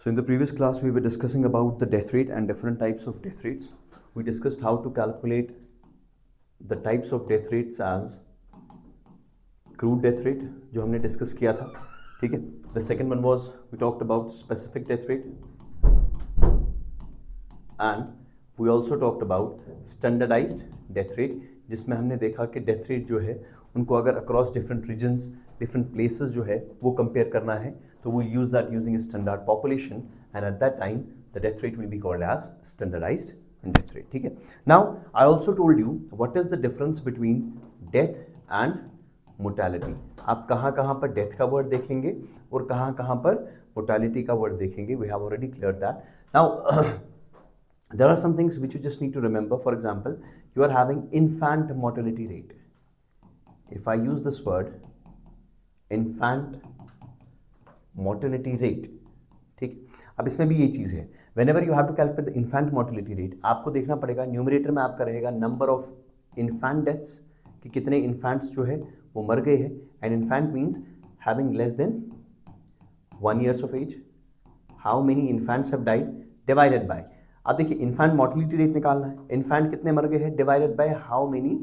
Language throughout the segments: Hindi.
So in the previous class, we were discussing about the death rate and different types of death rates. We discussed how to calculate the types of death rates as crude death rate, जो हमने डिस्कस किया था, ठीक है. The second one was we talked about specific death rate, and we also talked about standardized death rate, जिसमें हमने देखा कि डेथ रेट जो है उनको अगर across different regions, different places जो है वो कंपेयर करना है तो वो use that using standard population, and at that time the death rate will be called as standardised death rate. ठीक है. Now I also told you what is the difference between death and mortality. आप कहाँ कहाँ पर डेथ का वर्ड देखेंगे और कहाँ कहाँ पर मोर्टेलिटी का वर्ड देखेंगे. We have already clear that. Now there are some things which you just need to remember. For example, you are having infant mortality rate. If I use this word infant mortality rate, ठीक. अब इसमें भी ये चीज़ है, whenever you have to calculate the infant mortality rate, आपको देखना पड़ेगा न्यूमरेटर में आपका रहेगा number of infant deaths, कि कितने infants जो है वो मर गए हैं, and infant means having less than 1 years of age. How many infants have died divided by. अब देखिए इन्फेंट मोर्टेलिटी रेट निकालना है. इन्फेंट कितने मर गए हैं divided by how many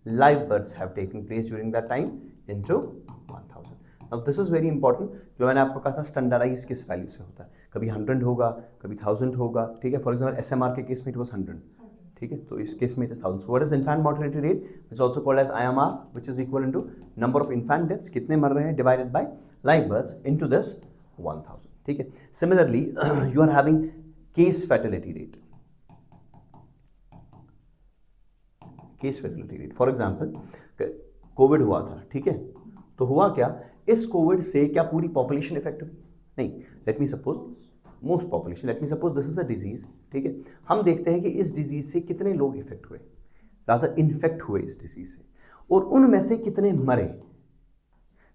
live births have taken place during that time into 1000. अब दिस इज वेरी इंपॉर्टेंट. जो मैंने आपको कहा था स्टैंडर्डाइज किस वैल्यू से होता है, कभी 100 होगा, कभी 1000 होगा. ठीक है. फॉर एग्जाम्पल एसएमआर के केस में इट वाज 100. ठीक है. तो इस केस में it is 1000. So what is infant mortality rate, it's also called as IMR, which is equal into number of infant deaths, कितने मर रहे हैं divided by live births into this 1000. ठीक है. Similarly you are having case fatality rate. Case fatality rate, for example covid हुआ था, ठीक है. तो हुआ क्या, इस कोविड से क्या पूरी पॉपुलेशन इफेक्ट हुई? नहीं. Let me suppose most population, let me suppose this is a disease. ठीक है. हम देखते हैं कि इस डिजीज से कितने लोग इफेक्ट हुए, रादर इन्फेक्ट हुए इस डिजीज से, और उनमें से कितने मरे.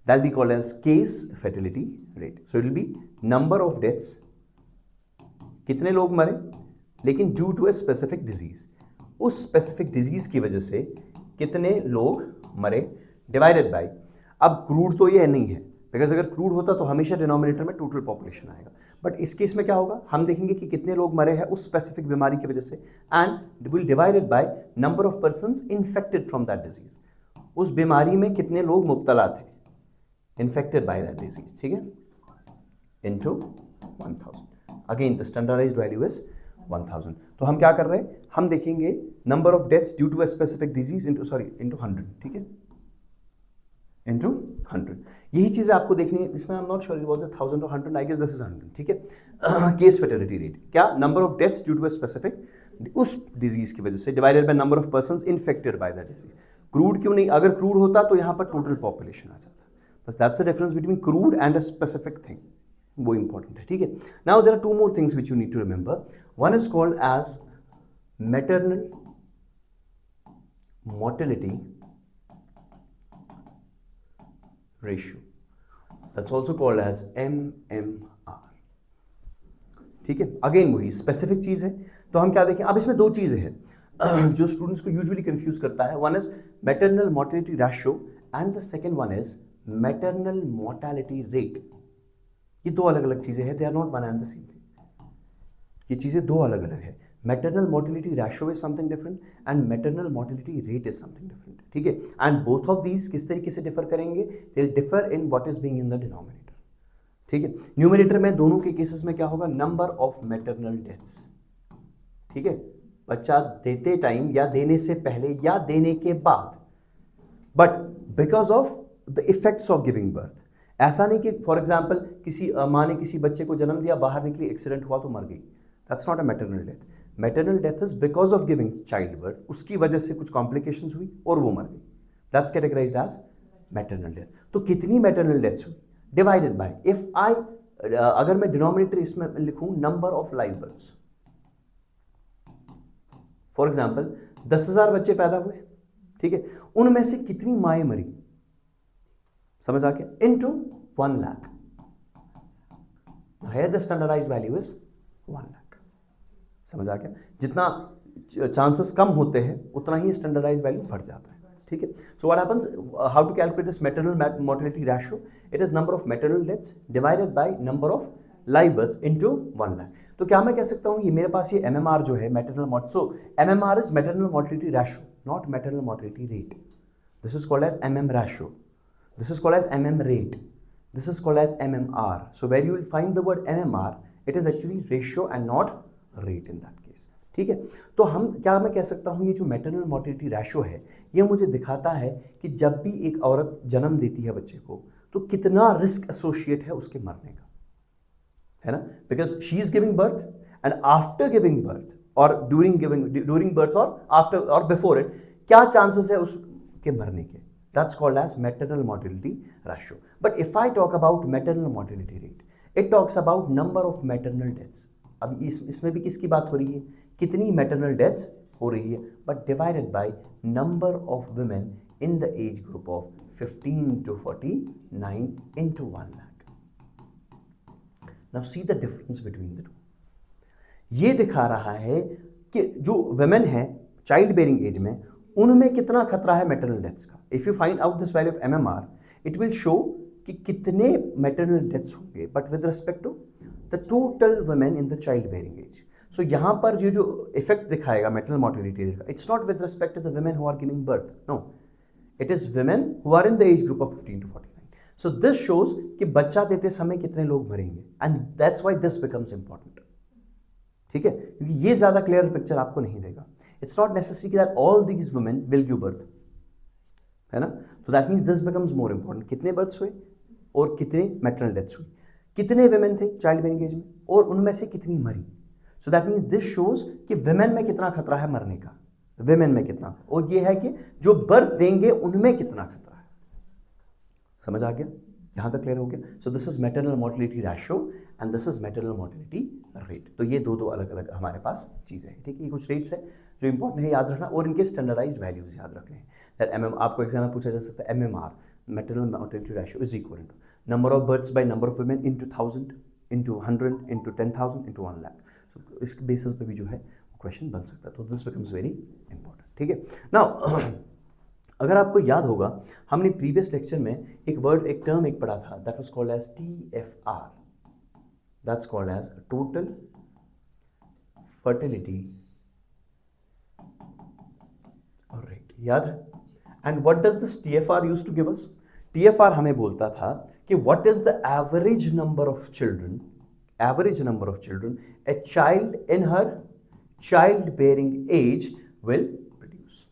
That be called as case fatality rate. So it will be number of deaths, कितने लोग मरे लेकिन due to a specific disease, उस स्पेसिफिक डिजीज की वजह से कितने लोग मरे डिवाइडेड बाय. अब क्रूड तो ये नहीं है, बिकॉज अगर क्रूड होता तो हमेशा डिनोमिनेटर में टोटल पॉपुलेशन आएगा. बट इस केस में क्या होगा, हम देखेंगे कि कितने लोग मरे हैं उस स्पेसिफिक बीमारी की वजह से, and will divided by number of persons infected from that disease. उस बीमारी में कितने लोग मुब्तला थे, इन्फेक्टेड बाय दैट डिजीज. ठीक है. Into 1000. Again the standardised value is 1000. तो हम क्या कर रहे हैं, हम देखेंगे number of deaths due to a specific disease into 100. ठीक है. इनटू 100. यही चीज आपको देखनी है. इसमें I am not sure it was 1000 और 100. I guess this is 100. ठीक है. केस फैटेलिटी रेट क्या, number of deaths due to a specific उस डिजीज की वजह से divided by number of persons infected by that disease. Crude क्यों नहीं, अगर क्रूड होता तो यहां पर टोटल पॉपुलेशन आ जाता. बस that's the difference between crude and a specific thing. वो इंपॉर्टेंट है. ठीक है. Now there are two more things which you need to remember. One is called as maternal mortality ratio. That's also called as MMR. ठीक है. अगेन वही स्पेसिफिक चीज है. तो हम क्या देखें, अब इसमें दो चीजें हैं जो स्टूडेंट्स को यूजुअली कंफ्यूज करता है. One is maternal mortality ratio and the second one is maternal mortality rate. ये दो अलग अलग चीजें हैं. They are not one and the same thing. ये चीजें दो अलग अलग है. Maternal mortality ratio is something different and maternal mortality rate is something different. ठीक है. And both of these किस तरीके से डिफर करेंगे, they'll differ in what is being in the denominator. ठीक है. न्यूमरेटर में दोनों के केसेस में क्या होगा, नंबर ऑफ मैटरनल डेथ्स. ठीक है. बच्चा देते टाइम या देने से पहले या देने के बाद, but because of the effects of giving birth. ऐसा नहीं कि फॉर एग्जाम्पल किसी माँ ने किसी बच्चे को जन्म दिया, बाहर निकली, एक्सीडेंट हुआ तो मर गई. That's not a maternal death. Maternal death is because of giving child birth, उसकी वजह से कुछ कॉम्प्लिकेशंस हुई और वो मर गई. That's categorised as maternal death. तो कितनी मैटरनल डेथ्स हुई डिवाइडेड बाय, इफ आई अगर मैं डिनोमिनेटर इसमें लिखूं number of live births. For example 10,000 बच्चे पैदा हुए. ठीक है. उनमें से कितनी माएँ मरी, समझ आ गया, into 1 lakh. Here the standardised value is 1 lakh. समझ आ गया. जितना चांसेस कम होते हैं उतना ही स्टैंडर्डाइज्ड वैल्यू बढ़ जाता है. ठीक है. So what happens, how to calculate this maternal mortality ratio. It is number of maternal deaths divided by number of live birth into 1 lakh. तो क्या मैं कह सकता हूँ ये मेरे पास ये MMR जो है maternal mortality, so MMR is maternal mortality ratio, not maternal mortality rate. This is called as MM ratio, this is called as MM rate, this is called as MMR. So where you will find the word MMR, it is actually ratio and not rate in that case. ठीक है, तो हम क्या मैं कह सकता हूँ ये जो मैटरनल मॉर्टिलिटी रेशो है ये मुझे दिखाता है कि जब भी एक औरत जन्म देती है बच्चे को तो कितना रिस्क एसोसिएट है उसके मरने का, है ना, because she is giving birth and after giving birth और ड्यूरिंग बर्थ और आफ्टर और बिफोर इट क्या चांसेस है उसके मरने के, that's called as maternal mortality ratio. But if I talk about maternal mortality rate, it talks about number of maternal deaths. अब इसमें भी किसकी बात हो रही है, कितनी maternal deaths हो रही है, but divided by number of women in the age group of 15 to 49 into 1 lakh. Now see the difference between the two. ये दिखा रहा है कि जो women है चाइल्ड बेरिंग एज में उनमें कितना खतरा है मैटरनल डेथ्स का। If you find out this value of MMR it will show कि कितने मैटरनल डेथ्स होंगे but with respect to the total women in the child bearing age. So यहाँ पर ये जो इफेक्ट दिखाएगा मैटरनल मॉर्टिलिटी का, it's not with respect to the women who are giving birth, no, it is women who are in the age group of 15 to 49। So this shows कि बच्चा देते समय कितने लोग मरेंगे and that's why this becomes important. ठीक है, क्योंकि ये ज्यादा क्लियर पिक्चर आपको नहीं देगा। It's not necessary that all these women will give birth, है ना, so that means this becomes more important, कितने बर्थ्स हुए और कितने मैटरनल डेथ्स हुई, कितने women थे चाइल्ड बेरिंग एज में और उनमें से कितनी मरी। so that means this shows कि women में कितना खतरा है मरने का, women में कितना, और ये है कि जो बर्थ देंगे उनमें कितना खतरा है। समझ आ गया, यहाँ तक क्लियर हो गया। So this is maternal mortality ratio and this is maternal mortality rate. तो ये दो अलग अलग हमारे पास चीज़ें हैं। ठीक है, ये कुछ रेट्स है जो इंपॉर्टेंट है याद रखना और इनके स्टैंडर्डाइज्ड वैल्यूज याद रखने हैं। दैट आपको एग्जाम में पूछा जा सकता है MMR maternal mortality ratio is equal to number of births by number of women into 1000 into 100 into 10,000 into 1 lakh. So इस बेसिस पे भी जो है क्वेश्चन बन सकता है। तो दिस बिकम्स वेरी इंपॉर्टेंट। ठीक है, नाउ अगर आपको याद होगा हमने प्रीवियस लेक्चर में एक वर्ड एक टर्म एक पढ़ा था that was called as TFR, that's called as total fertility rate, याद है। And what does this TFR use to give us? TFR हमें बोलता था कि what is the average number of children a child in her child bearing age will produce.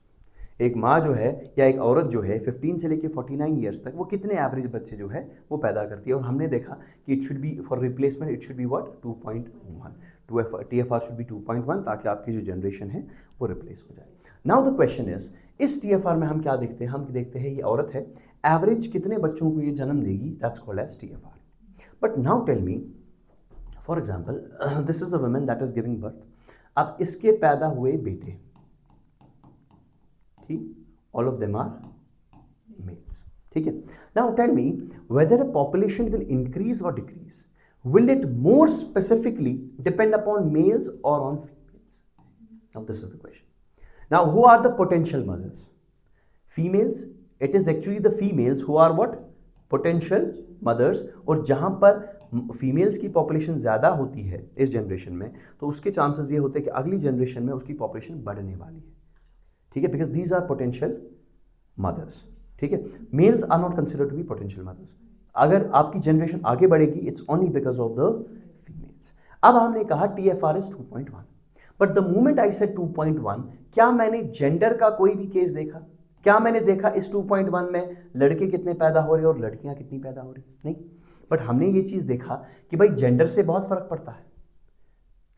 एक माँ जो है या एक औरत जो है 15 से लेके 49 ईयर्स तक वो कितने एवरेज बच्चे जो है वो पैदा करती है। और हमने देखा कि it should be for replacement it should be what 2.1, TFR should be 2.1 ताकि आपकी जो जनरेशन है वो रिप्लेस हो जाए। नाउ द क्वेश्चन इज इस TFR में हम क्या देखते हैं, हम देखते हैं ये औरत है एवरेज कितने बच्चों को ये जन्म देगी, that's called as TFR। But now tell me for example this is a woman that is giving birth, अब इसके पैदा हुए बेटे, ठीक, all of them are males. ठीक है, now tell me whether a population will increase और decrease, will it more specifically depend upon males or on females? Now this is the question. Now who are the potential mothers? Females. It is actually the females who are what? Potential mothers। और जहां पर फीमेल्स की पॉपुलेशन ज़्यादा होती है इस जनरेशन में तो उसके चांसेस ये होते हैं कि अगली जनरेशन में उसकी पॉपुलेशन बढ़ने वाली है। ठीक है, because these are potential mothers. ठीक है, males are not considered to be potential mothers. अगर आपकी जनरेशन आगे बढ़ेगी it's only because of the females. अब हमने कहा TFR is 2.1, but the moment I said 2.1 क्या मैंने जेंडर का कोई भी केस देखा? क्या मैंने देखा इस 2.1 में लड़के कितने पैदा हो रहे और लड़कियां कितनी पैदा हो रही? नहीं, बट हमने ये चीज देखा कि भाई जेंडर से बहुत फर्क पड़ता है।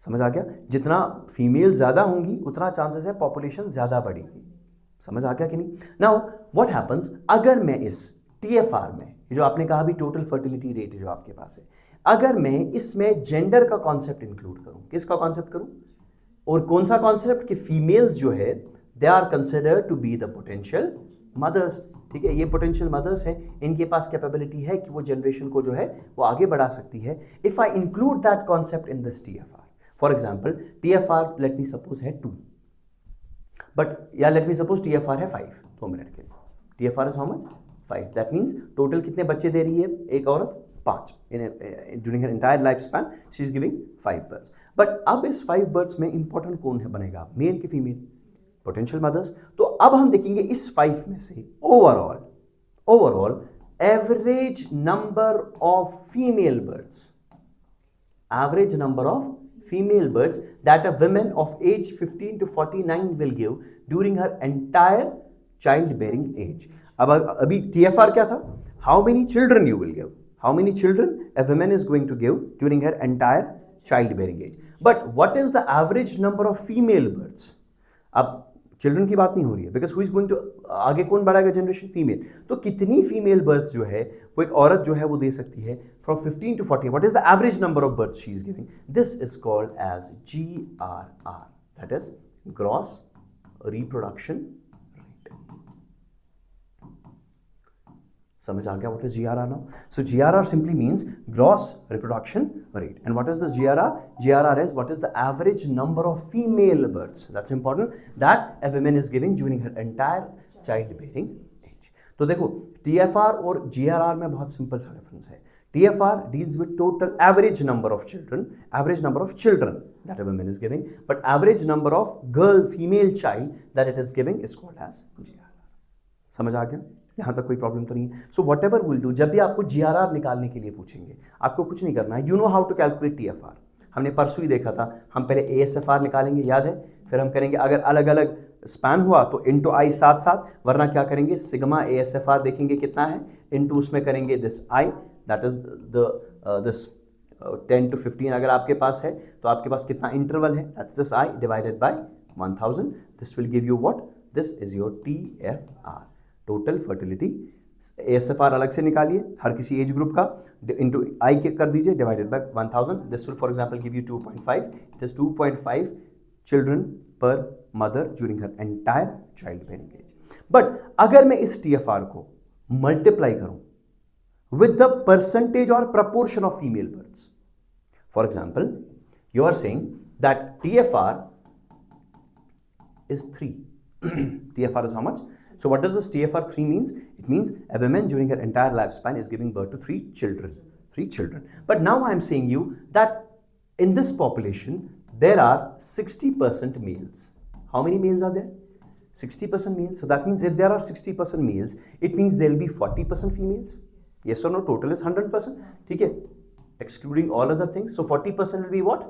समझ आ गया, जितना फीमेल ज्यादा होंगी उतना चांसेस है पॉपुलेशन ज्यादा बढ़ेगी। समझ आ गया कि नहीं? नाउ व्हाट हैपेंस अगर मैं इस TFR में जो आपने कहा भी टोटल फर्टिलिटी रेट जो आपके पास है, अगर मैं इसमें जेंडर का कॉन्सेप्ट इंक्लूड करूं, किसका कॉन्सेप्ट करूं और कौन सा कॉन्सेप्ट कि फीमेल्स जो है they are considered to be the potential mothers. ठीक है, ये पोटेंशियल मदर्स है, इनके पास कैपेबिलिटी है कि वो जनरेशन को जो है वो आगे बढ़ा सकती है। If I include that concept in this TFR, for example TFR let me suppose है 2, बट या लेट मी सपोज TFR है 5, 2 मिनट के लिए TFR is how much 5, that means total कितने बच्चे दे रही है एक औरत? 5 during her entire life span she is giving 5 birds. But अब इस 5 बर्ड्स में इंपॉर्टेंट कौन है बनेगा, मेल की फीमेल, पोटेंशियल मदर्स। तो अब हम देखेंगे इस 5 में से overall average number of female birds, average number of female birds that a woman of age 15 to 49 will give during her entire childbearing age। अब अभी TFR क्या था, how many children you will give, how many children a woman is going to give during her entire childbearing age, but what is the average number of female birds। अब चिल्ड्रन की बात नहीं हो रही है, because who is going to, आगे कौन बढ़ाएगा जनरेशन, फीमेल। तो कितनी फीमेल बर्ड्स जो है वो एक औरत जो है वो दे सकती है from 15 to 40, what is the average number of births she is giving, this is called as GRR, that is gross reproduction rate. समझ आ गया what is GRR now? So GRR simply means gross reproduction rate. And what is this GRR? GRR is what is the average number of female birds, that's important, that a woman is giving during her entire childbearing age. तो देखो TFR और GRR में बहुत सिंपल सा डिफरेंस है। TFR deals with total average number of children that a woman is giving, but average number of female child that it is giving is called as GRR. समझ आ गया? यहाँ तक कोई प्रॉब्लम तो नहीं है। So what ever will do, जब भी आपको GRR निकालने के लिए पूछेंगे आपको कुछ नहीं करना है, you know how to calculate TFR। हमने परसों ही देखा था, हम पहले ASFR निकालेंगे, याद है, फिर हम करेंगे अगर अलग अलग स्पैन हुआ तो इंटू आई साथ साथ, वरना क्या करेंगे सिग्मा ASFR देखेंगे कितना है, इंटू उसमें करेंगे this I, that is this 10 to 15 अगर आपके पास है तो आपके पास कितना इंटरवल है, that's this I divided by 1000, this will give you what, this is your TFR, total fertility. ASFR अलग से निकालिए हर किसी एज ग्रुप का, इंटू आई कर दीजिए divided by 1000, this will for example give you 2.5, it is 2.5 children per mother during her entire child bearing age. But अगर मैं इस TFR को मल्टीप्लाई करूं विद द परसेंटेज और proportion of female births, for example you are saying that TFR is 3 TFR is how much? So what does this TFR 3 means? It means a woman during her entire lifespan is giving birth to 3 children. But now I am saying you that in this population there are 60% males. How many males are there? 60% males. So that means if there are 60% males, it means there will be 40% females. Yes or no? Total is 100%. ठीक है? Excluding all other things. So 40% will be what?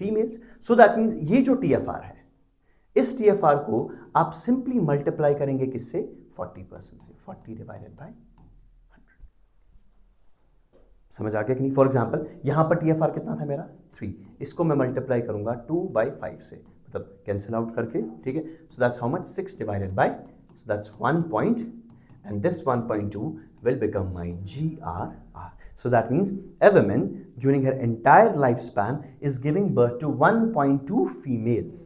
Females. So that means ये जो TFR है, इस TFR को आप सिंपली मल्टीप्लाई करेंगे किससे, 40% से, 40 डिवाइडेड बाय 100। समझ आ गया कि नहीं? फॉर एग्जांपल यहां पर TFR कितना था मेरा 3, इसको मैं मल्टीप्लाई करूंगा 2/5 से, मतलब कैंसिल आउट करके, ठीक है। So that's how much, 6 divided by, so that's 1 point and this 1.2 will become my GRR. So that means a woman during her entire lifespan is giving birth to 1.2 females.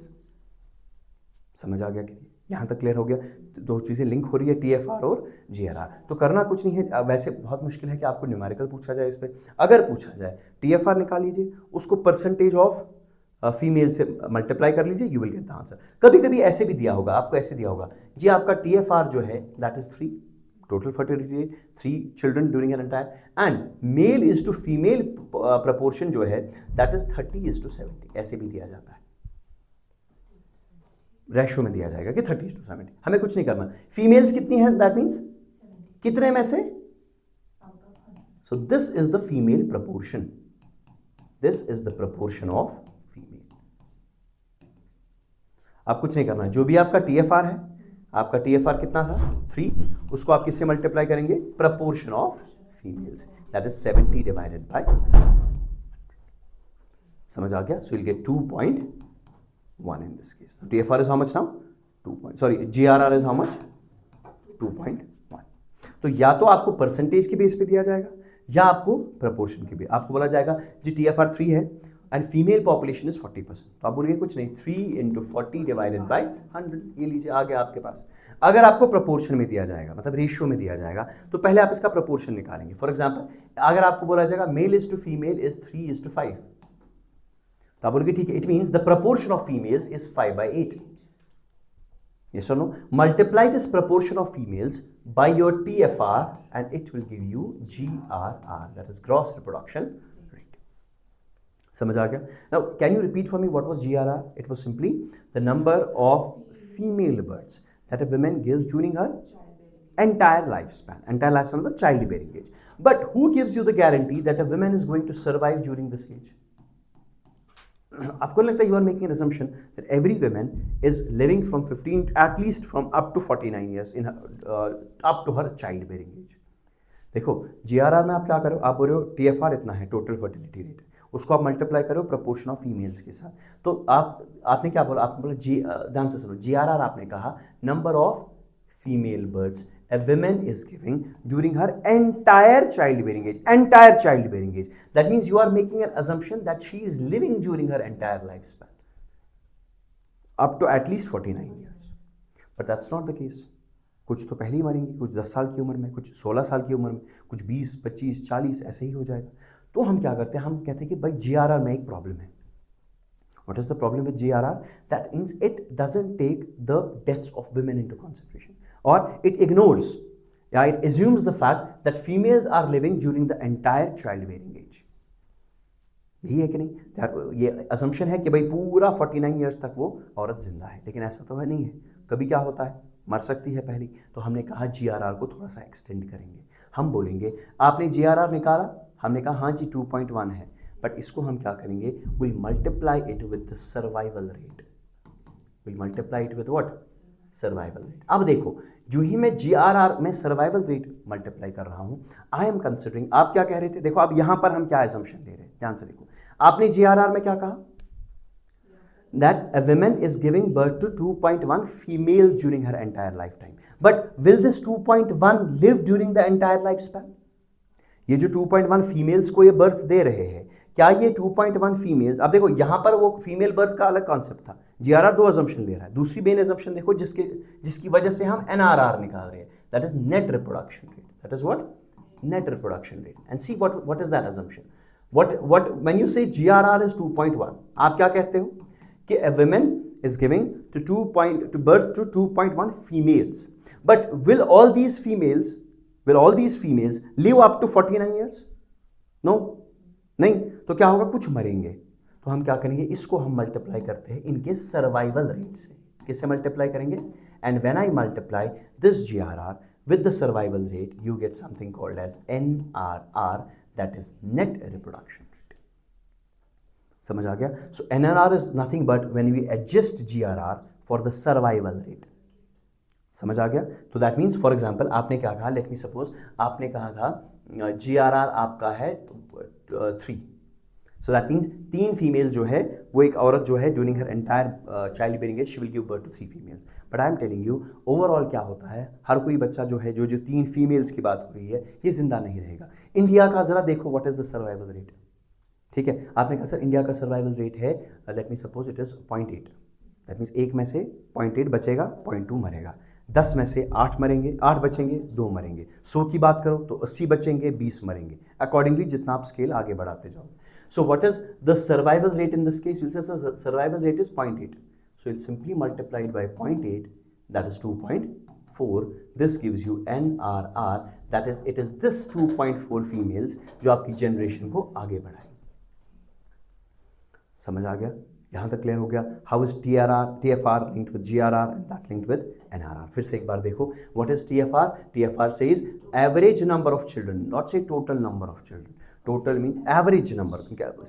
समझ आ गया कि यहाँ तक क्लियर हो गया? दो चीज़ें लिंक हो रही है, TFR और GRR। तो करना कुछ नहीं है, वैसे बहुत मुश्किल है कि आपको न्यूमेरिकल पूछा जाए इस पर। अगर पूछा जाए TFR निकाल लीजिए, उसको परसेंटेज ऑफ फीमेल से मल्टीप्लाई कर लीजिए, you will get the answer. कभी कभी ऐसे भी दिया होगा, आपको ऐसे दिया होगा जी आपका TFR जो है that is 3, total fertility 3 children during an entire, and male is to female proportion जो है दैट इज 30:70, ऐसे भी दिया जाता है, रेशो में दिया जाएगा कि 30:70। हमें कुछ नहीं करना, फीमेल्स कितनी है दैट मीन्स कितने में से, सो this is the female proportion, this is the proportion of female. आप कुछ नहीं करना, जो भी आपका TFR है, आपका TFR कितना था 3, उसको आप किससे मल्टीप्लाई करेंगे, proportion of females, that is 70 divided by 100। समझ आ गया? So will get 2.1 in this case. TFR is how much now? 2. GRR is how much? 2.1. तो या तो आपको परसेंटेज के बेस पे दिया जाएगा या आपको प्रपोर्शन के बेस, आपको बोला जाएगा जी TFR 3 है एंड फीमेल पॉपुलेशन इज 40%, तो आप बोलिए कुछ नहीं, 3 × 40 डिवाइडेड बाय 100, ये लीजिए आ गया आपके पास। अगर आपको प्रपोर्शन में दिया जाएगा, मतलब रेशियो में दिया जाएगा, तो पहले आप इसका प्रपोर्शन निकालेंगे। फॉर एग्जाम्पल अगर आपको बोला जाएगा male is to female is 3:5, तो आप बोलोगे ठीक है, it means the proportion of females is 5/8। Yes or no? Multiply this proportion of females by your TFR and it will give you GRR, that is gross reproduction rate. समझ आ गया? Now can you repeat for me what was GRR? It was simply the number of female births that a woman gives during her entire lifespan. Entire lifespan मतलब childbearing age. But who gives you the guarantee that a woman is going to survive during this age? आपको लगता है you are making an assumption that every woman is living from 15 at least from up to 49 years in up to her childbearing age. देखो GRR में आप क्या करो, आप बोल रहे हो TFR इतना है टोटल फर्टिलिटी रेट, उसको आप मल्टीप्लाई करो प्रोपोर्शन ऑफ फीमेल्स के साथ, तो आपने क्या बोला, आपने बोला ध्यान से सुनो, GRR आपने कहा number of female birds a woman is giving during her entire childbearing age. That means you are making an assumption that she is living during her entire lifespan up to at least 49 years. But that's not the case. कुछ तो पहले ही मरेंगे, कुछ 10 साल की उम्र में, कुछ 16 साल की उम्र में, कुछ 20, 25, 40 ऐसे ही हो जाएगा. तो हम क्या करते हैं, हम कहते हैं कि भाई GRR में एक प्रॉब्लम है. What is the problem with GRR? That means it doesn't take the deaths of women into consideration. Or it ignores, it assumes the fact that females are living during the entire childbearing age. यही है कि नहीं? ये assumption है कि भाई पूरा 49 years तक वो औरत जिंदा है, लेकिन ऐसा तो है नहीं है. कभी क्या होता है, मर सकती है पहली. तो हमने कहा GRR को थोड़ा सा एक्सटेंड करेंगे. हम बोलेंगे आपने GRR निकाला, हमने कहा हाँ जी 2.1 है, बट इसको हम क्या करेंगे, will multiply it with the survival rate. Will multiply it with what? Survival rate. अब देखो जो ही मैं GRR में सर्वाइवल रेट मल्टीप्लाई कर रहा हूं, आई एम कंसिडरिंग, आप क्या कह रहे थे, देखो अब यहां पर हम क्या एजम्पशन ले रहे हैं, ध्यान से देखो. आपने GRR में क्या कहा, that a woman is giving birth to 2.1 female during her entire lifetime. But will this 2.1 live during the entire life span? ये जो 2.1 फीमेल्स को ये बर्थ दे रहे हैं, क्या ये 2.1 फीमेल्स, अब देखो यहां पर वो फीमेल बर्थ का अलग कॉन्सेप्ट था, GRR दो अजम्पशन ले रहा है. दूसरी मेन अजम्पशन देखो जिसकी वजह से हम NRR निकाल रहे हैं, that is net reproduction rate. That is what? Net reproduction rate. And see what is that assumption. What when you say GRR is 2.1, आप क्या कहते हो कि a woman is giving to birth to 2.1 females, but will all these females live up to 49 years? No, नहीं. तो क्या होगा, कुछ मरेंगे. तो हम क्या करेंगे, इसको हम मल्टीप्लाई करते हैं इनके सर्वाइवल रेट से. किससे मल्टीप्लाई करेंगे? And when I multiply this GRR with the survival rate, you get something called as NRR, that is net reproduction rate. समझ आ गया? So NRR is nothing but when we adjust GRR for the survival rate. समझ आ गया? तो दैट मीन्स फॉर एग्जाम्पल आपने क्या कहा, लेट मी सपोज आपने कहा था GRR आपका है 3. सो दैट मीन्स 3 फीमेल जो है, वो एक औरत जो है during her entire child bearing age she will give birth to 3 females. But I am telling you overall क्या होता है, हर कोई बच्चा जो है, जो 3 फीमेल्स की बात हो रही है, ये जिंदा नहीं रहेगा. इंडिया का जरा देखो what is the survival rate. ठीक है, आपने कहा सर इंडिया का सर्वाइवल रेट है, let me suppose it is 0.8. That means 1 में से 0.8 बचेगा, 0.2 मरेगा. 10 में से 8 मरेंगे, 8 बचेंगे, 2 मरेंगे. 100 की बात करो तो 80 बचेंगे, 20 मरेंगे. अकॉर्डिंगली जितना आप स्केल आगे बढ़ाते जाओ. So what is the survival rate in this case? You'll say the survival rate is 0.8. So you'll simply multiply it by 0.8, that is 2.4. This gives you NRR, that is it is this 2.4 females जो आपकी जनरेशन को आगे बढ़ाएगी. समझ आ गया? यहाँ तक क्लियर हो गया. How is TFR linked with GRR and that linked with NRR? फिर से एक बार देखो. What is TFR? TFR says average number of children, not say total number of children. Total mean average number,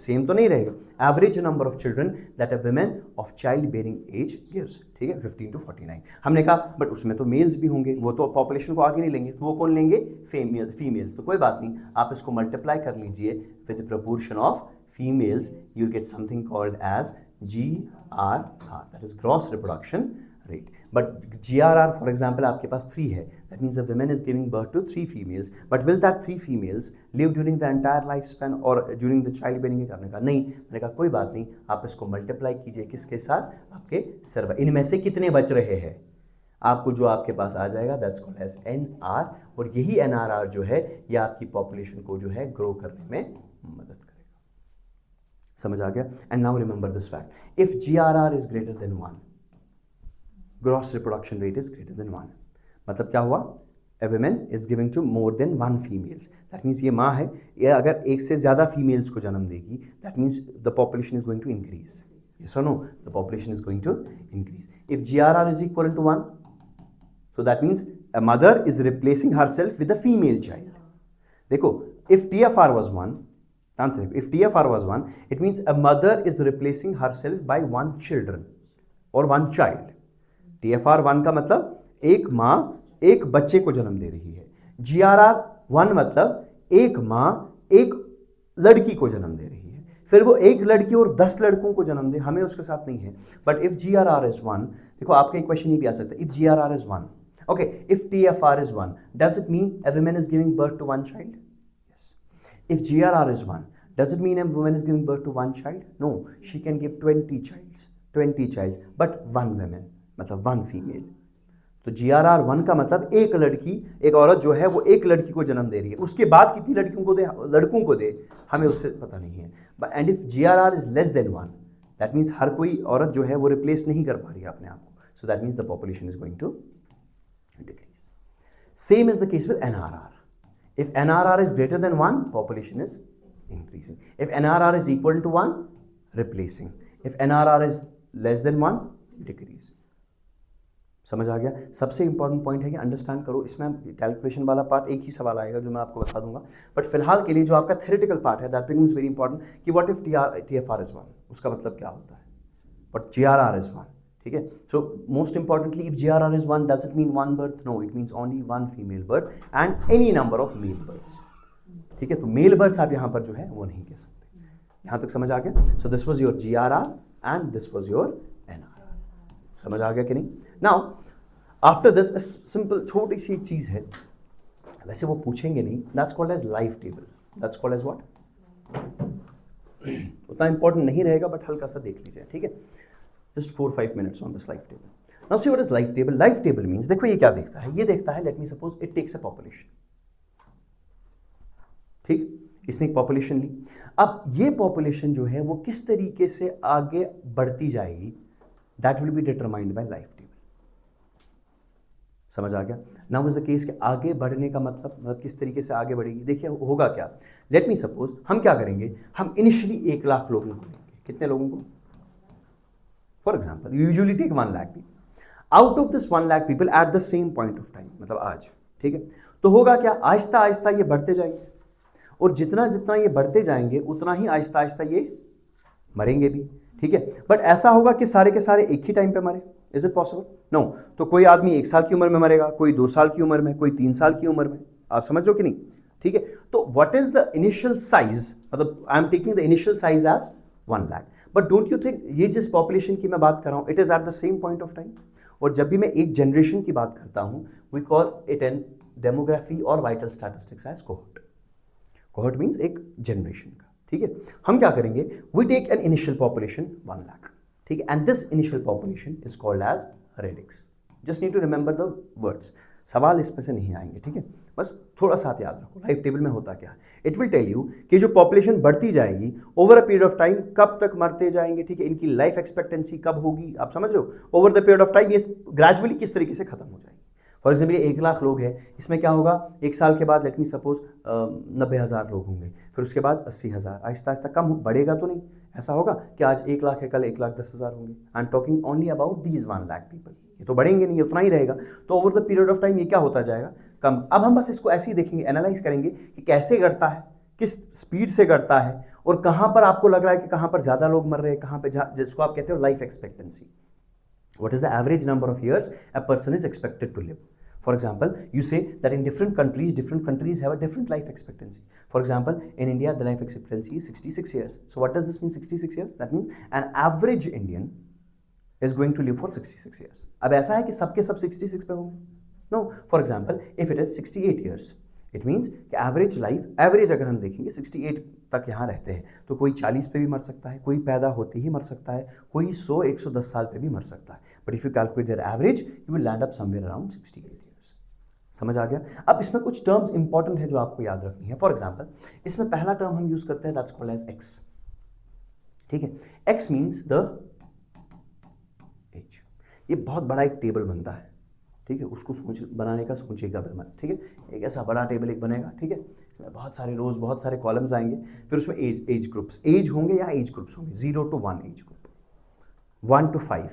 same तो नहीं रहेगा. Average number of children that a women of child bearing age gives. ठीक है, 15 to 49. हमने कहा बट उसमें तो मेल्स भी होंगे, वो तो पॉपुलेशन को आगे नहीं लेंगे, तो वो कौन लेंगे? फीमेल्स. तो कोई बात नहीं, आप इसको मल्टीप्लाई कर लीजिए with proportion of females, you get something called as GRR, that is gross reproduction rate. But GRR for example आपके पास 3 है, that means a women is giving birth to 3 females, but will that 3 females live during the entire life span और during the child bearing age? आपने कहा नहीं. मैंने कहा कोई बात नहीं, आप इसको मल्टीप्लाई कीजिए किसके साथ? आपके सर्वाइवल. इनमें से कितने बच रहे हैं, आपको जो आपके पास आ जाएगा दैट्स कॉल्ड एज NR. और यही NRR जो है ये आपकी पॉपुलेशन को जो है ग्रो करने में मदद करेगा. समझ आ गया? And now remember this fact, if GRR is greater than 1, gross reproduction rate is greater than 1. मतलब क्या हुआ? a woman is giving to more than one females. That means ये माँ है, ये अगर एक से ज़्यादा फीमेल्स को जन्म देगी, that means the population is going to increase. Yes or no? The population is going to increase. If GRR is equal to 1, so that means a mother is replacing herself with a female child. देखो, if TFR was 1, answer, if TFR was 1, it means a mother is replacing herself by one children or one child. TFR 1 का मतलब एक माँ एक बच्चे को जन्म दे रही है. GRR 1 मतलब एक माँ एक लड़की को जन्म दे रही है. फिर वो एक लड़की और 10 लड़कों को जन्म दे, हमें उसके साथ नहीं है. बट इफ GRR इज 1, देखो आपका एक क्वेश्चन ये भी आ सकता है, if GRR is 1, okay, if TFR is 1, does it mean a woman is giving birth to one child? Yes. If GRR is 1, does it mean a woman is giving birth to one child? No, she can give 20 childs, but one woman, मतलब one female. तो GRR 1 का मतलब एक लड़की, एक औरत जो है वो एक लड़की को जन्म दे रही है, उसके बाद कितनी लड़कियों को दे, लड़कों को दे, हमें उससे पता नहीं है. But and if GRR is less than 1, that means हर कोई औरत जो है वो रिप्लेस नहीं कर पा रही है अपने आप को. So that means the population is going to decrease. Same is the case with NRR. If NRR is greater than 1, population is increasing. If NRR is equal to 1, replacing. If NRR is less than 1, decrease. समझ आ गया? सबसे इंपॉर्टेंट पॉइंट है कि अंडरस्टैंड करो. इसमें कैलकुलेशन वाला पार्ट एक ही सवाल आएगा जो मैं आपको बता दूंगा, बट फिलहाल के लिए जो आपका थ्योरेटिकल पार्ट है दैट बिकम्स वेरी इंपॉर्टेंट कि व्हाट इफ TFR इज 1, उसका मतलब क्या होता है, बट GRR इज 1. ठीक है. So most importantly, if GRR is 1, does it mean one birth? No, it means only one female birth and any number of male births. ठीक है. तो मेल बर्थ्स आप यहाँ पर जो है वो नहीं कह सकते. यहाँ तक समझ आ गया? So this was your GRR and this was your NRR. समझ आ गया कि नहीं? नाउ आफ्टर दिस सिंपल छोटी सी एक चीज है, वैसे वो पूछेंगे नहीं, that's called as life table. That's called as what? उतना इंपॉर्टेंट नहीं रहेगा बट हल्का सा देख लीजिए. ठीक है. Just 4-5 minutes on this life table. Now see what is life table. Life table means, देखो ये क्या देखता है, ये देखता है, let me suppose it takes a population. ठीक, इसने एक पॉपुलेशन ली. अब ये पॉपुलेशन जो है वो किस तरीके से आगे बढ़ती जाएगी, that will be determined by life table. समझ आ गया? Now is the case कि आगे बढ़ने का मतलब किस तरीके से आगे बढ़ेगी. देखिए होगा क्या, लेट मी सपोज हम क्या करेंगे, हम इनिशियली 1 लाख लोगों को लेंगे. कितने लोगों को? For example, you usually take 1 lakh people. Out of this 1 lakh people at the same point of time, मतलब आज. ठीक है. तो होगा क्या, आहिस्ता आहिस्ता ये बढ़ते जाएंगे, और जितना जितना ये बढ़ते जाएंगे उतना ही आहिस्ता आहिस्ता ये मरेंगे भी. ठीक है. बट ऐसा होगा कि सारे के सारे एक ही टाइम पे मरे? Is it possible? नो. तो कोई आदमी 1 साल की उम्र में मरेगा, कोई 2 साल की उम्र में, कोई 3 साल की उम्र में. आप समझ रहे हो कि नहीं? ठीक है. तो what is the initial size, मतलब I am taking the initial size as 1 lakh. But don't you think ये जिस पॉपुलेशन की मैं बात कर रहा हूँ, it is at the same point of time. और जब भी मैं एक जनरेशन की बात करता हूँ, we call it an demography और vital statistics as cohort. Cohort means एक जनरेशन का. ठीक है. हम क्या करेंगे, we take an initial population 1 lakh. ठीक है. And this initial population is called as radix. Just need to remember the words. सवाल इसमें से नहीं आएंगे. ठीक है. बस थोड़ा सा आप याद रखो लाइफ टेबल में होता क्या है. इट विल टेल यू कि जो पॉपुलेशन बढ़ती जाएगी over a period of time, कब तक मरते जाएंगे. ठीक है. इनकी लाइफ एक्सपेक्टेंसी कब होगी, आप समझ रहे हो? Over the period of time ये ग्रेजुअली किस तरीके से खत्म हो जाएगी. फॉर एग्जाम्पल ये 1 लाख लोग हैं, इसमें क्या होगा, 1 साल के बाद लेट मी सपोज 90,000 लोग होंगे, फिर उसके बाद 80,000, आहिस्ता आहिस्ता कम बढ़ेगा तो नहीं. ऐसा होगा कि आज 1 लाख है, कल 1,10,000 होंगे. आई am talking only about these 1 lakh people. ये तो बढ़ेंगे नहीं, उतना ही रहेगा. तो over the period of time ये क्या होता जाएगा, कम. अब हम बस इसको ऐसे ही देखेंगे, एनालाइज करेंगे कि कैसे घटता है, किस स्पीड से घटता है, और कहाँ पर आपको लग रहा है कि कहाँ पर ज़्यादा लोग मर रहे हैं, कहाँ पे जिसको आप कहते हो life expectancy. What is the average number of years a person is expected to live. For example, you say that in different countries have a different life expectancy. For example, in India, the life expectancy is 66 years. So what does this mean, 66 years? That means an average Indian is going to live for 66 years. अब ऐसा है कि सबके सब 66 पे होंगे? No. For example, if it is 68 years, it means कि एवरेज अगर हम देखेंगे 68 तक यहाँ रहते हैं, तो कोई 40 पे भी मर सकता है, कोई पैदा होते ही मर सकता है, कोई 100-110 साल पे भी मर सकता है. But if you calculate their average, you will land up somewhere around 68 years. समझ आ गया? अब इसमें कुछ टर्म्स इंपॉर्टेंट है जो आपको याद रखनी है. फॉर एग्जाम्पल, इसमें पहला टर्म हम यूज करते हैं, दैट्स कॉल्ड एज एक्स. ठीक है. X means the age. ये बहुत बड़ा एक टेबल बनता है. ठीक है, उसको सोच बनाने का सोचिएगा बिल्कुल, ठीक है। एक ऐसा बड़ा टेबल एक बनेगा, ठीक है, इसमें बहुत सारे रोज, बहुत सारे कॉलम्स आएंगे, फिर उसमें एज ग्रुप्स, एज होंगे या एज ग्रुप्स होंगे, 0 to 1 age group, 1 to 5,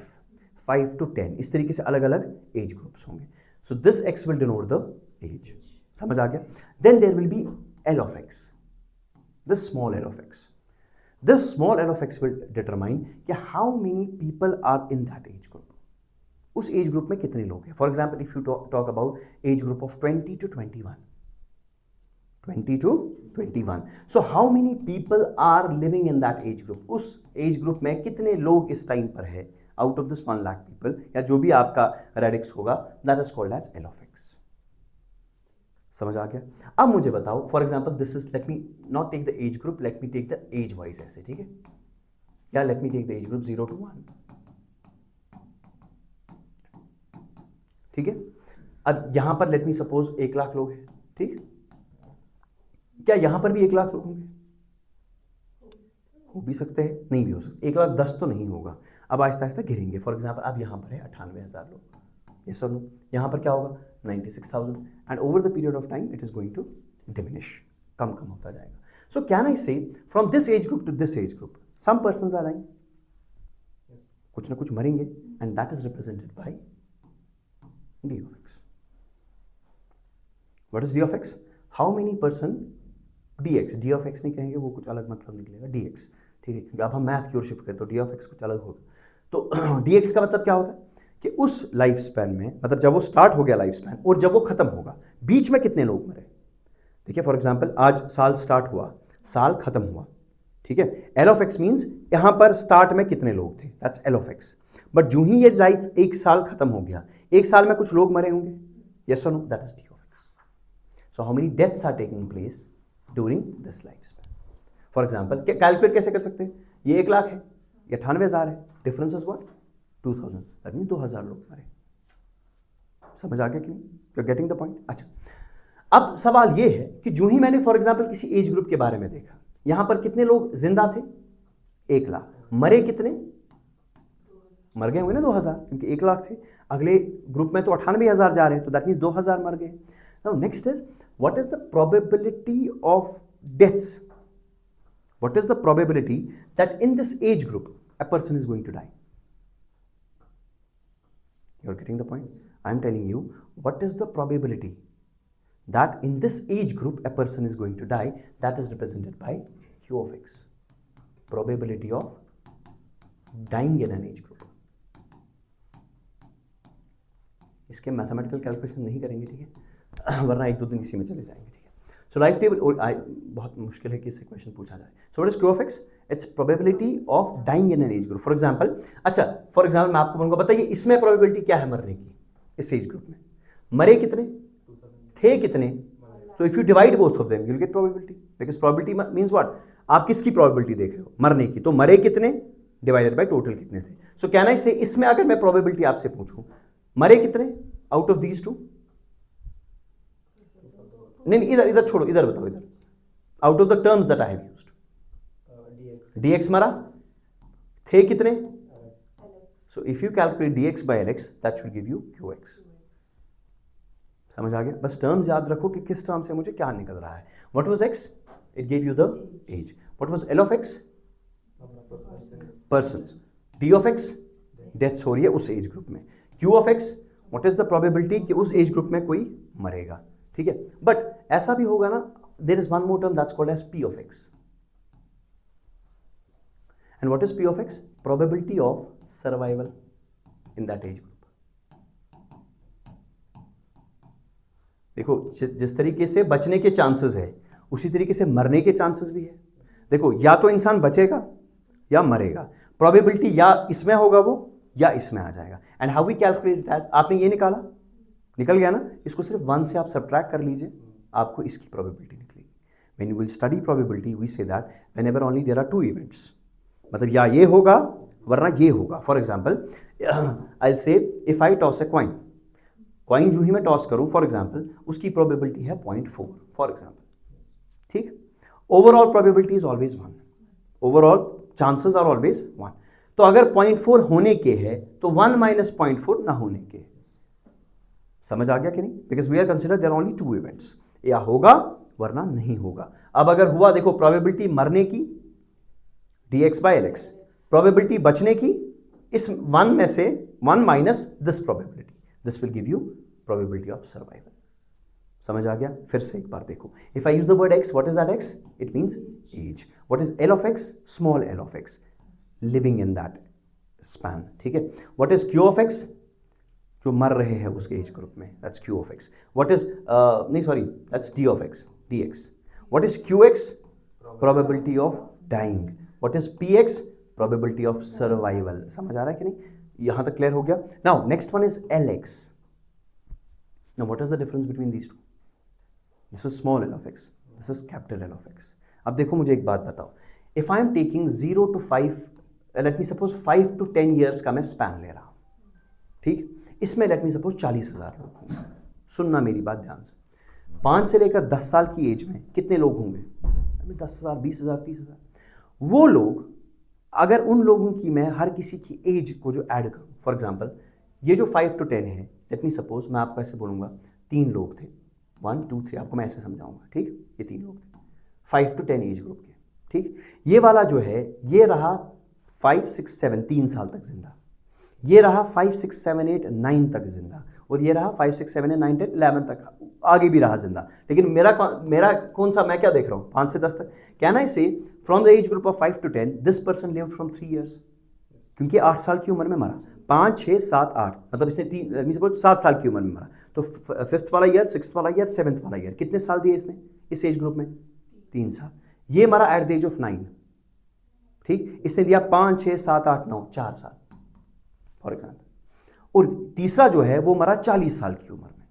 5 to 10, इस तरीके से अलग अलग एज ग्रुप्स होंगे। So this x will denote the age, समझ आ गया। Then there will be l of x, this small l of x, this small l of x will determine कि how many people are in that age group, उस एज ग्रुप में कितने लोग हैं। For example if you talk about age group of 20 to 21, 20 to 21, so how many people are living in that age group, उस एज ग्रुप में कितने लोग इस टाइम पर है out of this 1 lakh people, या जो भी आपका रेडिक्स होगा, that is called as L of X. समझ आ गया। अब मुझे बताओ, for example this is, let me not take the age group, let me take the age wise ऐसे, ठीक है, या let me take the age group 0 to 1, ठीक है। अब यहां पर लेट मी सपोज 1 लाख लोग हैं, ठीक, क्या यहां पर भी 1 लाख लोग होंगे? हो भी सकते हैं, नहीं भी हो सकते, 1,10,000 तो नहीं होगा। अब आहिस्ता आहिस्ता गिरेंगे। फॉर एग्जाम्पल अब यहां पर है 98,000 लोग, ये सब, यहां पर क्या होगा 96,000, and over the period of time it is going to diminish, कम कम होता जाएगा। So can I say from this age group to this age group some persons are dying, कुछ ना कुछ मरेंगे, and that is represented by d of x. What is d of x? How many person dx, d of x नहीं कहेंगे, वो कुछ अलग मतलब निकलेगा, dx, ठीक है, क्योंकि अब हम मैथ की ओर शिफ्ट करें तो d of x कुछ अलग होगा। तो dx का मतलब क्या होता है कि उस लाइफ स्पैन में, मतलब जब वो स्टार्ट हो गया लाइफ स्पैन और जब वो खत्म होगा, बीच में कितने लोग मरे। देखिए फॉर एग्जाम्पल आज साल स्टार्ट हुआ, साल खत्म हुआ, ठीक है, एल ऑफ एक्स मीन्स यहां पर स्टार्ट में कितने लोग थे, that's L of X. But जो ही ये लाइफ 1 साल खत्म हो गया, 1 साल में कुछ लोग मरे होंगे, यस और no, that is D of X. So how many deaths are taking place during this life span. For example calculate कैसे कर सकते हैं, ये 1 लाख है, ये 98,000 है, difference is what 2,000, that mean 2,000 लोग मरे। समझ आ गया कि नहीं, you are getting the point. अच्छा, अब सवाल ये है कि जो ही मैंने फॉर एग्जाम्पल किसी एज ग्रुप के बारे में देखा, यहां पर कितने लोग जिंदा थे, 1 लाख, मरे कितने, मर गए होंगे ना 2,000, क्योंकि 1 लाख थे, अगले ग्रुप में तो 98,000 जा रहे हैं, तो दैट मीन्स 2,000 मर गए। Now next is what is the probability of deaths, what is the probability that in this age group a person is going to die. You are getting the point, I am telling you what is the probability that in this age group a person is going to die, that is represented by q of x, probability of dying in an age group। इसके मैथमेटिकल कैलकुलेशन नहीं करेंगे, ठीक है, वरना 1-2 दिन इसी में चले जाएंगे, ठीक है। सो लाइफ टेबल बहुत मुश्किल है कि इससे क्वेश्चन पूछा जाए। So what is q of x? It's probability of dying in an age group. For example, अच्छा फॉर एग्जांपल मैं आपको बोलूंगा, बताइए इसमें प्रोबेबिलिटी क्या है मरने की, इस एज ग्रुप में मरे कितने थे, कितने, so if you divide both of them you will gate probability, because probability means what, आप किसकी प्रोबेबिलिटी देख रहे हो, मरने की, तो मरे कितने डिवाइडेड बाय टोटल कितने थे। सो कैन आई से इसमें अगर मैं प्रोबेबिलिटी आपसे पूछूं मरे कितने आउट ऑफ दीज 2, नहीं इधर इधर छोड़ो, इधर बताओ, इधर out of the terms that I have used, dx मरा, थे कितने, so if you calculate dx by lx that should give you qx। समझ आ गया, बस टर्म्स याद रखो कि किस टर्म से मुझे क्या निकल रहा है। What was x, it give you the age. What was l of x, persons. d of x, deaths हो रही है उस एज ग्रुप में। q of x, what is the probability कि उस एज ग्रुप में कोई मरेगा, ठीक है। बट ऐसा भी होगा ना, there is one more term that's called age p of x, and what is p of x? Probability of survival in that age group. देखो जिस तरीके से बचने के चांसेस है, उसी तरीके से मरने के चांसेस भी है। देखो या तो इंसान बचेगा या मरेगा, प्रोबेबिलिटी या इसमें होगा वो या इसमें आ जाएगा। And how we calculate that, आपने ये निकाला, निकल गया ना, इसको सिर्फ 1 से आप सब्ट्रैक्ट कर लीजिए, आपको इसकी प्रोबेबिलिटी निकलेगी। When you will study probability we say that whenever only there are 2 events, मतलब या ये होगा वरना ये होगा। For example I will say if I toss a coin, coin जो ही मैं टॉस करूं फॉर एग्जाम्पल, उसकी प्रोबेबिलिटी है 0.4 फॉर एग्जाम्पल, ठीक। Overall probability is always 1, overall chances are always 1। तो अगर 0.4 होने के है तो 1 - 0.4 ना होने के, समझ आ गया कि नहीं? Because we are consider there only 2 events, या होगा वरना नहीं होगा। अब अगर हुआ, देखो प्रोबेबिलिटी मरने की dx/lx, प्रोबेबिलिटी बचने की इस 1 में से 1 minus this probability, this will give you probability of survival. समझ आ गया? फिर से एक बार देखो, if I use the word x, what is that x? It means age. What is l of x? Small l of x, living in that span, ठीक है। What is q of x? जो मर रहे हैं उसके एज ग्रुप में, that's q of x। What is नहीं sorry, that's d of x, dx। What is qx? Probability of dying. What is px? Probability of survival. समझ आ रहा है कि नहीं? यहां तक क्लियर हो गया? Now next one is lx। Now what is the difference between these two? This is small l of x, this is capital L of x। अब देखो मुझे एक बात बताओ, if I am taking 0 to 5, let me suppose 5 to 10 years का मैं स्पैन ले रहा हूं, ठीक। इसमें लेट मी सपोज 40,000 लोग होंगे। सुनना मेरी बात ध्यान से, 5 से लेकर 10 साल की एज में कितने लोग होंगे? 10,000, 20,000, 30,000। वो लोग, अगर उन लोगों की मैं हर किसी की एज को जो ऐड करूं, फॉर एग्जाम्पल ये जो 5 to 10 है, लेट मी सपोज मैं आपको ऐसे बोलूंगा 3 लोग थे, 1 2 3, आपको मैं ऐसे समझाऊंगा, ठीक। ये 3 लोग थे 5 to 10 एज ग्रुप के, ठीक। ये वाला जो है ये रहा 5 6 7 3 साल तक जिंदा, ये रहा 5 6 7 8 9 तक जिंदा, और ये रहा 5 6 7 8 9 10 11 तक आगे भी रहा जिंदा। लेकिन मेरा कौन सा, मैं क्या देख रहा हूँ? 5 से 10 तक। Can I say from the age group of 5 to 10 this person lived from 3 years, क्योंकि 8 साल की उम्र में मरा। 5 6 7 8, मतलब इसने 7 साल की उम्र में मरा। तो 5th वाला ईयर, 6th वाला ईयर, 7th वाला ईयर, कितने साल दिए इसने इस एज ग्रुप में? 3 साल। ये मरा एट द एज ऑफ 9, ठीक। इसने दिया 5 6 7 8 9 4 साल फॉर एग्जाम्पल। और तीसरा जो है वो मरा 40 साल की उम्र में।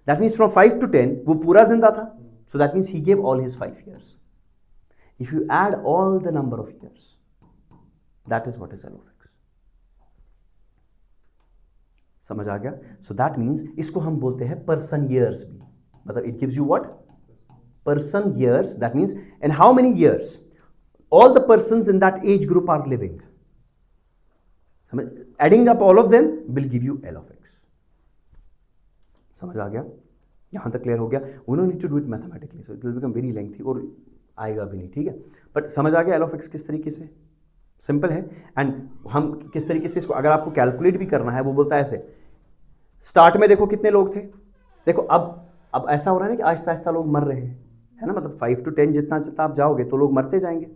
दैट मीन्स फ्रॉम 5 to 10 वो पूरा जिंदा था, so that means he gave all his 5 years. If you add all the number of years, that is what is L of x। समझ आ गया? सो दैट मीन्स इसको हम बोलते हैं पर्सन ईयर्स भी, मतलब it gives you what? Person years. That means in how many years all the persons in that age group are living. Adding up all of them will give you L of x. समझ आ गया? यहां तक क्लियर हो गया? We don't need to do it mathematically, so it will become very lengthy और आएगा भी नहीं, ठीक है। बट समझ आ गया L of x किस तरीके से? सिंपल है। एंड हम किस तरीके से इसको, अगर आपको कैलकुलेट भी करना है, वो बोलता है ऐसे, स्टार्ट में देखो कितने लोग थे, देखो अब ऐसा हो रहा है ना कि आहिस्ता आहिस्ता लोग मर रहे हैं, है ना। मतलब 5 to 10 जितना जितना आप जाओगे तो लोग मरते जाएंगे।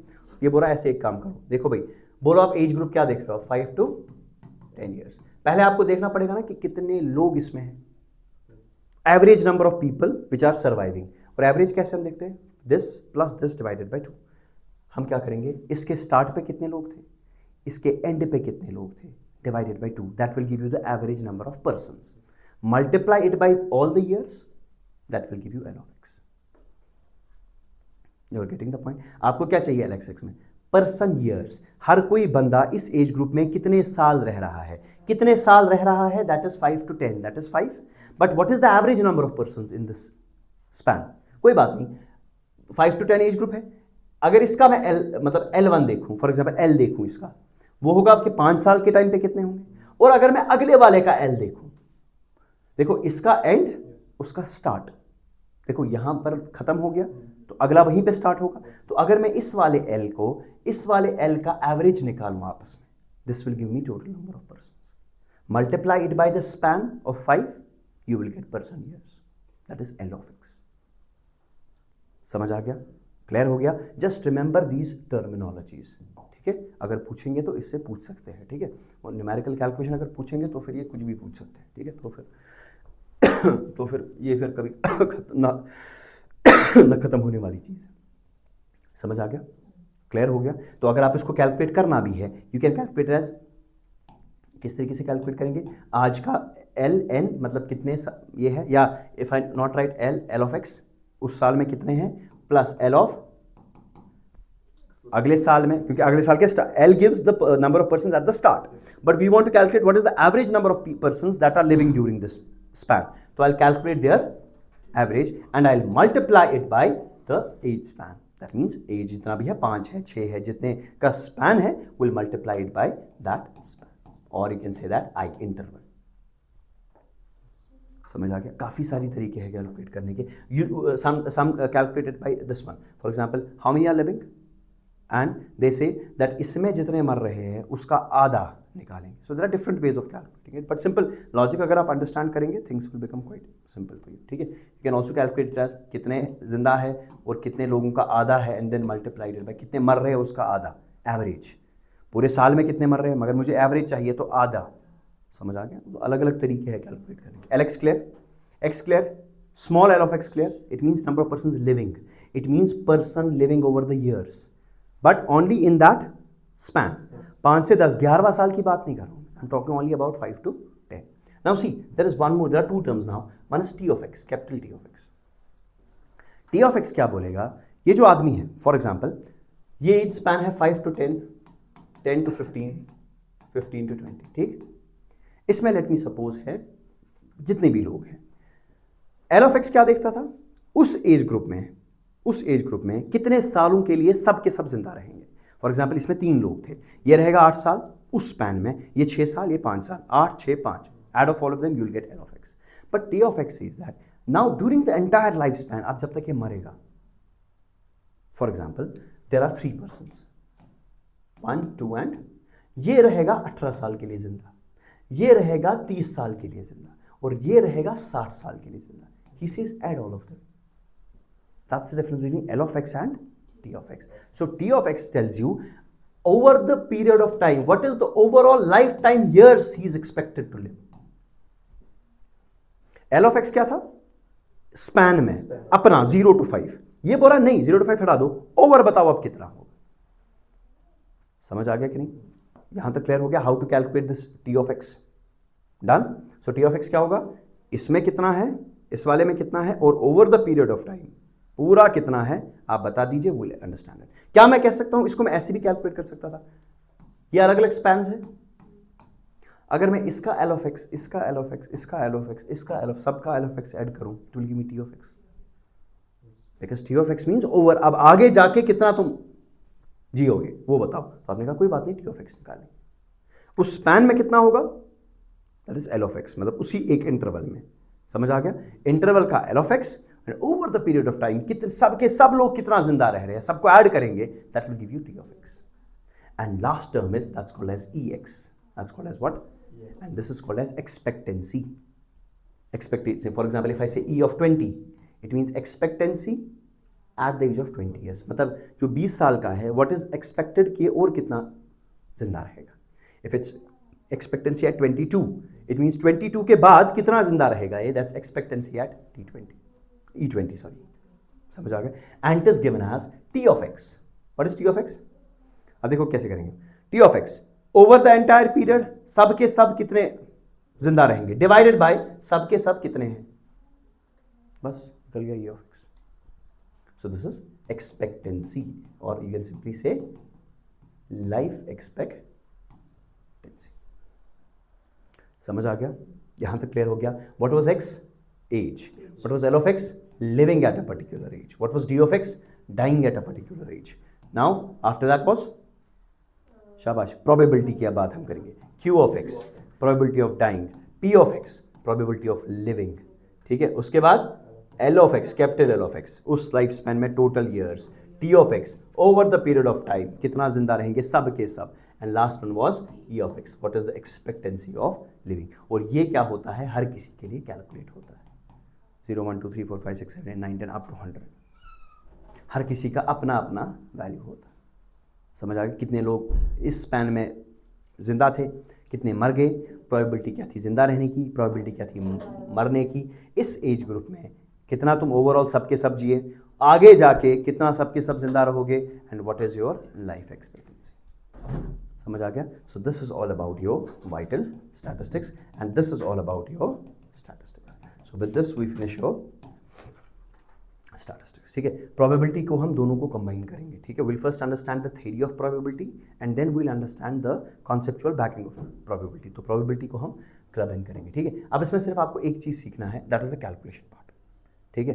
ये बोला ऐसे एक काम करो, देखो भाई, बोलो आप एज ग्रुप क्या देख रहे हो? 5 to 10 ईयर्स। पहले आपको देखना पड़ेगा ना कि कितने लोग इसमें हैं, average number of people which are surviving. और एवरेज कैसे हम देखते हैं? This plus this divided by 2। हम क्या करेंगे, इसके स्टार्ट पे कितने लोग थे, इसके एंड पे कितने लोग थे, divided by 2, that will give you the average number of persons. Multiply it by all the years, that will give you L of x। You are getting the point? आपको क्या चाहिए L of x में? Person years. हर कोई बंदा इस एज ग्रुप में कितने साल रह रहा है, कितने साल रह रहा है, that is 5 to 10, that is 5। But what is the average number of persons in this span? कोई बात नहीं, 5 to 10 एज ग्रुप है। अगर इसका मैं मतलब L1 देखूं, फॉर एग्जाम्पल L देखूं इसका, वो होगा आपके 5 साल के टाइम पे कितने होंगे। और अगर मैं अगले वाले का L देखूं, देखो इसका एंड उसका स्टार्ट, देखो यहां पर खत्म हो गया तो अगला वहीं पे स्टार्ट होगा। तो अगर मैं इस वाले L को इस वाले L का एवरेज निकालूं आपस में, this will give me total number of person. Multiply it by the span of 5, you will gate person years, that is L of x। समझ आ गया? क्लियर हो गया? जस्ट रिमेंबर दीज टर्मिनोलॉजीज, ठीक है। अगर पूछेंगे तो इससे पूछ सकते हैं, ठीक है। और न्यूमेरिकल कैलकुलेशन अगर पूछेंगे तो फिर ये कुछ भी पूछ सकते हैं, ठीक है। तो फिर ये फिर कभी न खत्म होने वाली चीज है। समझ आ गया? क्लियर हो गया? तो अगर आप इसको कैलकुलेट करना भी है, यू कैन कैलकुलेट एज, किस तरीके से कैलकुलेट करेंगे? आज का LN मतलब कितने ये है, या if I not right L of x, उस साल में कितने हैं, प्लस L of अगले साल में, क्योंकि अगले साल के L gives the number of persons at the start, but we want to calculate what is the average number of persons that are living during this span. So I'll calculate their average and I'll multiply it by the age span. That means age जितना भी है, 5 है, 6 है, जितने का span है, will multiply it by that span, or you can say that I interval. समझ आ गया? काफ़ी सारी तरीके हैं कैलकुलेट करने के. Sum calculated by this one. For example, how many are living and they say that इसमें जितने मर रहे हैं उसका आधा निकालेंगे. So there are different ways of calculating it, but simple logic अगर आप अंडरस्टैंड करेंगे things will become quite simple for you. ठीक है, you can also calculate it as कितने जिंदा है और कितने लोगों का आधा है एंड देन मल्टीप्लाइड बाय कितने मर रहे हैं उसका आधा, एवरेज. पूरे साल में कितने मर रहे हैं मगर मुझे एवरेज चाहिए तो आधा. समझ आ गया? तो अलग अलग तरीके हैं कैलकुलेट करने के. L x clear? X clear? Small l of x clear? It means number of person living. It means person living over the years, but only in that span. 5 से 10, 11वां साल की बात नहीं कर रहा हूँ. I am talking only about 5 to 10. Now see, there is one more, there are two terms now. One is T of X, capital T of X. T of X क्या बोलेगा? ये जो आदमी है, फॉर एग्जाम्पल, ये एज स्पैन है 5 to 10, 10 to 15, 15 to 20. ठीक, इसमें लेट मी सपोज है जितने भी लोग हैं, एल ऑफ एक्स क्या देखता था? उस एज ग्रुप में कितने सालों के लिए सब के सब जिंदा रहेंगे. फॉर एग्जाम्पल, इसमें 3 लोग थे, ये रहेगा 8 साल उस स्पैन में, ये 6 साल, ये 5 साल, 8, 6, 5. Add of all of them you will get L of X. But T of X is that now during the entire life span, अब जब तक ये मरेगा, for example there are 3 person, 1, 2 and ये रहेगा 18 साल के लिए जिंदा, ये रहेगा 30 साल के लिए जिंदा, और ये रहेगा 60 साल के लिए जिंदा. He says add all of them. That's the difference between L of x and T of x. So T of x tells you over the period of time, what is the overall lifetime years he is expected to live. L of x क्या था? स्पैन में अपना 0 to 5. ये बोला नहीं 0 to 5 हटा दो, ओवर बताओ अब कितना होगा. समझ आ गया कि नहीं? यहां तक क्लियर हो गया? How to calculate this T of X. Done. So T of X क्या होगा? इसमें कितना है, इस वाले में कितना है, और over the period of time पूरा कितना है आप बता दीजिए, विल अंडरस्टैंड इट. क्या मैं कह सकता हूं इसको मैं ऐसे भी कैलकुलेट कर सकता था. ये अलग अलग स्पैन्स है. अगर मैं इसका एल ऑफ एक्स, इसका एल ऑफ एक्स, इसका एल ऑफ एक्स, इसका एल ऑफ, सबका एल ऑफ एक्स ऐड करूं, it will give me T of x. Because T of x means over. अब आगे जाके कितना तुम जियोगे वो बताओ. तो आपने कहा कोई बात नहीं, टी ऑफ एक्स निकालें. उस स्पैन में कितना होगा, that is L of x, मतलब उसी एक इंटरवल में. समझ आ गया? इंटरवल का L of x and over the period of time कितने सबके सब लोग कितना जिंदा रह रहे हैं, सबको ऐड करेंगे, that will give you T of x. And last term is that's called as e x. That's called as what? And this is called as expectancy. Expectancy, for example, if I say e of 20, it means expectancy at the age of 20 years. मतलब जो 20 साल का है, व्हाट इज एक्सपेक्टेड कि और कितना जिंदा रहेगा. If it's expectancy at 22, it means 22 के बाद कितना जिंदा रहेगा ये, that's expectancy at E20, sorry. समझ आ गया? And it is given as T of X. What is T of X? अब देखो कैसे करेंगे. T of X over the entire period, सब के सब कितने जिंदा रहेंगे, डिवाइडेड बाय सब के सब कितने हैं, बस निकल गया E of X. So this is expectancy, और you can simply say life expectancy. समझ आ गया? यहां तक क्लियर हो गया? What was X? Age. What was L of X? Living at a particular age. What was D of X? Dying at a particular age. Now after that was, शाबाश, प्रोबेबिलिटी की बात हम करेंगे. Q of X, probability of dying. P of X, probability of living. ठीक है, उसके बाद L of X, capital L of x, उस लाइफ स्पैन में total years. T of X over the period of time, कितना जिंदा रहेंगे सब के सब. And last one was E of X, what is the expectancy of living. और ये क्या होता है, हर किसी के लिए कैलकुलेट होता है. 0, 1, 2, 3, 4, 5, 6, 7, 8, 9, 10 अप टू 100. हर किसी का अपना अपना वैल्यू होता है. समझ आ गया? कितने लोग इस स्पैन में जिंदा थे, कितने मर गए, प्रोबेबिलिटी क्या थी जिंदा रहने की, प्रोबेबिलिटी क्या थी मरने की. इस एज ग्रुप में कितना तुम ओवरऑल सबके सब जिए, आगे जाके कितना सबके सब जिंदा रहोगे, and what is your life expectancy. समझ आ गया? So this is all about your vital statistics, and this is all about your statistics. So with this we finish your statistics. ठीक है, प्रोबेबिलिटी को हम दोनों को कंबाइन करेंगे. ठीक है, will first understand the theory of probability and then will understand the conceptual backing of probability. तो प्रोबेबिलिटी को हम कंबाइन करेंगे. ठीक है, अब इसमें सिर्फ आपको एक चीज़ सीखना है, that is the calculation part. ठीक है,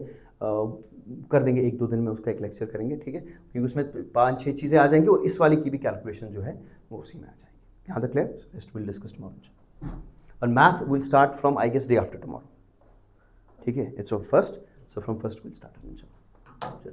कर देंगे 1-2 दिन में उसका एक लेक्चर करेंगे. ठीक है, क्योंकि उसमें 5-6 चीज़ें आ जाएंगी और इस वाली की भी कैलकुलेशन जो है वो उसी में आ जाएगी. यहाँ तक clear? Rest will discuss tomorrow. और math will start from I guess day after tomorrow. ठीक है, it's of first, so from first will start. चलो।